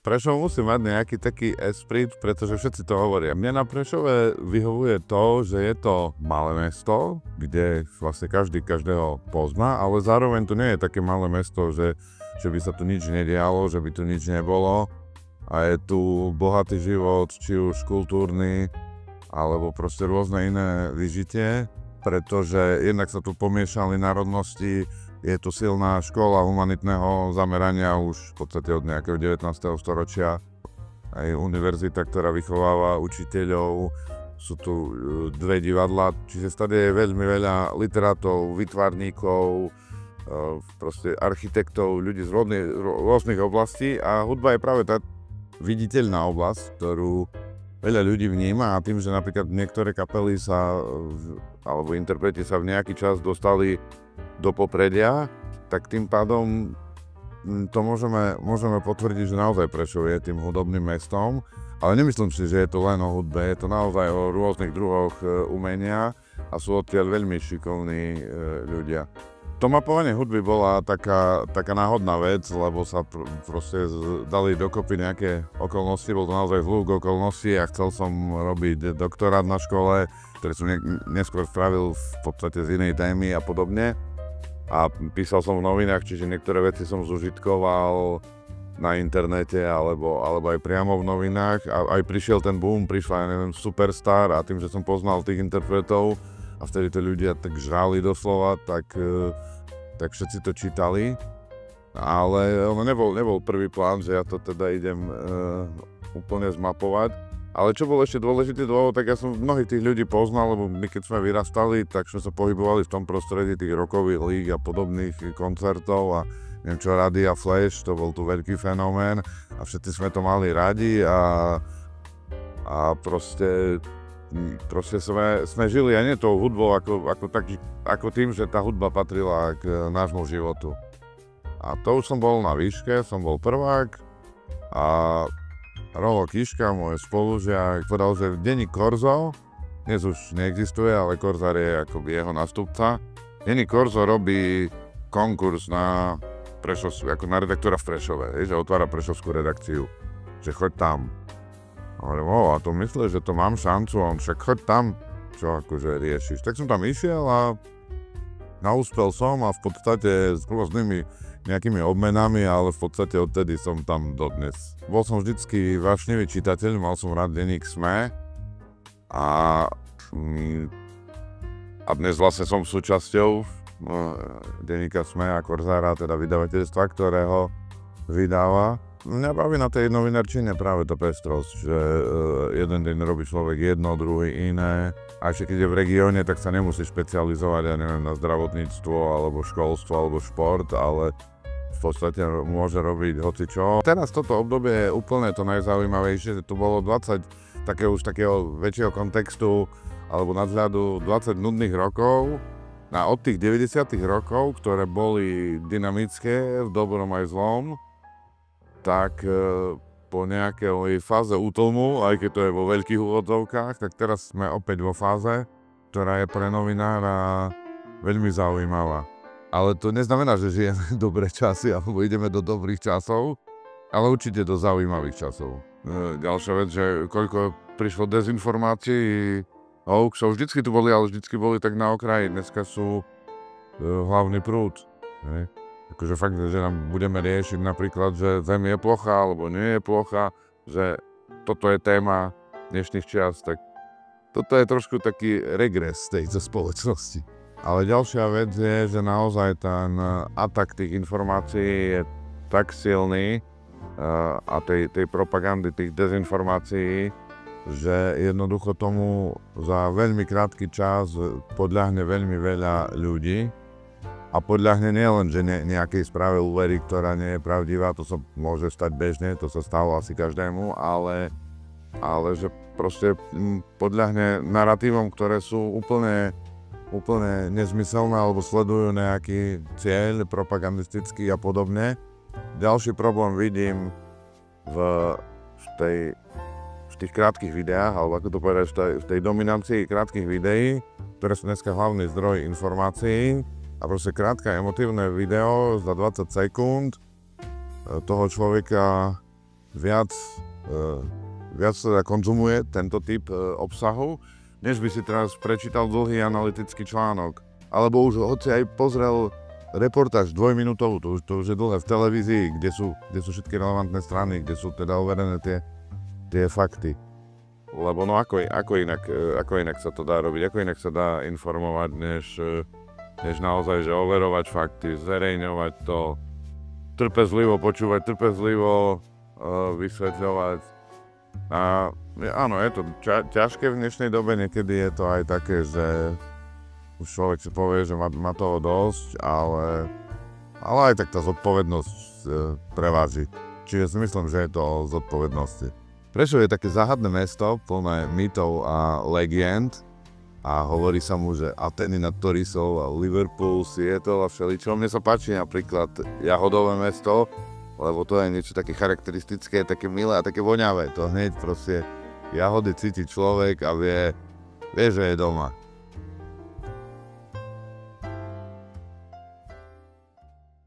Prešov musí mať nejaký taký esprit, pretože všetci to hovoria. Mne na Prešove vyhovuje to, že je to malé mesto, kde vlastne každý každého pozná, ale zároveň to nie je také malé mesto, že by sa tu nič nedialo, že by tu nič nebolo. A je tu bohatý život, či už kultúrny, alebo proste rôzne iné vyžitie, pretože jednak sa tu pomiešali národnosti. Je tu silná škola humanitného zamerania už v podstate od nejakého 19. storočia. Aj univerzita, ktorá vychováva učiteľov, sú tu dve divadlá, čiže stade je veľmi veľa literátov, výtvarníkov, proste architektov, ľudí z rôznych oblastí a hudba je práve tá viditeľná oblasť, ktorú veľa ľudí vníma a tým, že napríklad niektoré kapely alebo interpreti sa v nejaký čas dostali do popredia, tak tým pádom to môžeme potvrdiť, že naozaj Prešov je tým hudobným mestom, ale nemyslím si, že je to len o hudbe, je to naozaj o rôznych druhoch umenia a sú odtiaľ veľmi šikovní ľudia. To mapovanie hudby bola taká náhodná vec, lebo sa proste dali dokopy nejaké okolnosti, bol to naozaj zhluk okolností a chcel som robiť doktorát na škole, ktorý som neskôr spravil v podstate z inej témy a podobne. A písal som v novinách, čiže niektoré veci som zužitkoval na internete alebo aj priamo v novinách. A aj prišiel ten boom, prišla neviem, Superstar a tým, že som poznal tých interpretov a vtedy to ľudia tak žrali doslova, tak všetci to čítali. Ale ono nebol prvý plán, že ja to teda idem úplne zmapovať. Ale čo bol ešte dôležitý dôvod, tak ja som mnohých tých ľudí poznal, lebo my keď sme vyrastali, tak sme sa pohybovali v tom prostredí tých rockových líg a podobných koncertov a neviem čo, Radia Flash, to bol tu veľký fenomén a všetci sme to mali radi a proste sme žili aj nie tou hudbou ako tým, že tá hudba patrila k nášmu životu. A to už som bol na výške, som bol prvák a Rolo Kiška, môj spolužiak, povedal, že denník Korzo, dnes už neexistuje, ale Korzár je akoby jeho nástupca. Denník Korzo robí konkurs na redaktora v Prešove, že otvára prešovskú redakciu, že choď tam. A hovorím, a to myslíš, že to mám šancu, a on však choď tam, čo akože riešiš. Tak som tam išiel a naúspel som a v podstate s rôznymi nejakými obmenami, ale v podstate odtedy som tam dodnes. Bol som vždycky vášnivý čitateľ, mal som rád denník SME a dnes vlastne som súčasťou denníka SME a Korzára, teda vydavateľstva, ktorého vydáva. Mňa baví na tej novinárčine práve tá pestrosť, že jeden deň robí človek jedno, druhý iné. A ešte keď je v regióne, tak sa nemusí špecializovať, ja neviem, na zdravotníctvo, alebo školstvo, alebo šport, ale v podstate môže robiť hocičo. Teraz toto obdobie je úplne to najzaujímavejšie, že tu bolo 20 takého väčšieho kontextu, alebo nadhľadu 20 nudných rokov. A od tých 90. rokov, ktoré boli dynamické v dobrom aj zlom, tak po nejakej fáze útlmu, aj keď to je vo veľkých úvodzovkách, tak teraz sme opäť vo fáze, ktorá je pre novinára veľmi zaujímavá. Ale to neznamená, že žijeme dobré časy alebo ideme do dobrých časov, ale určite do zaujímavých časov. Ďalšia vec, že koľko prišlo dezinformácií, hoaxov, vždycky tu boli, ale vždycky boli tak na okraji. Dneska sú hlavný prúd. Ne? Akože fakt, že nám budeme riešiť napríklad, že Zem je plochá alebo nie je plochá, že toto je téma dnešných čias, tak toto je trošku taký regres tejto spoločnosti. Ale ďalšia vec je, že naozaj ten atak tých informácií je tak silný a tej propagandy, tých dezinformácií, že jednoducho tomu za veľmi krátky čas podľahne veľmi veľa ľudí. A podľahne nielen, že nejakej správe uverí, ktorá nie je pravdivá, to sa môže stať bežne, to sa stalo asi každému, ale že proste podľahne naratívom, ktoré sú úplne nezmyselné alebo sledujú nejaký cieľ propagandistický a podobne. Ďalší problém vidím v tých krátkych videách, alebo ako to povedať, v tej dominancii krátkych videí, ktoré sú dneska hlavný zdroj informácií. A proste krátke emotívne video za 20 sekúnd toho človeka viac teda konzumuje tento typ obsahu, než by si teraz prečítal dlhý analytický článok. Alebo už hoci aj pozrel reportáž dvojminútovú, to už je dlhé v televízii, kde sú všetky relevantné strany, kde sú teda overené tie fakty. Lebo no ako inak sa to dá robiť, ako inak sa dá informovať, než naozaj, že overovať fakty, zverejňovať to, trpezlivo počúvať, trpezlivo vysvetľovať. A áno, je to ťažké v dnešnej dobe, niekedy je to aj také, že už človek si povie, že má toho dosť, ale aj tak tá zodpovednosť preváži. Čiže si myslím, že je to o zodpovednosti. Prečo je také záhadné mesto, plné mýtov a legend a hovorí sa mu, že Ateny nad Torisou a Liverpool, Seattle a všeličo. Mne sa páči napríklad Jahodové mesto, lebo to je niečo také charakteristické, také milé a také voňavé. To hneď proste jahody cíti človek a vie, že je doma.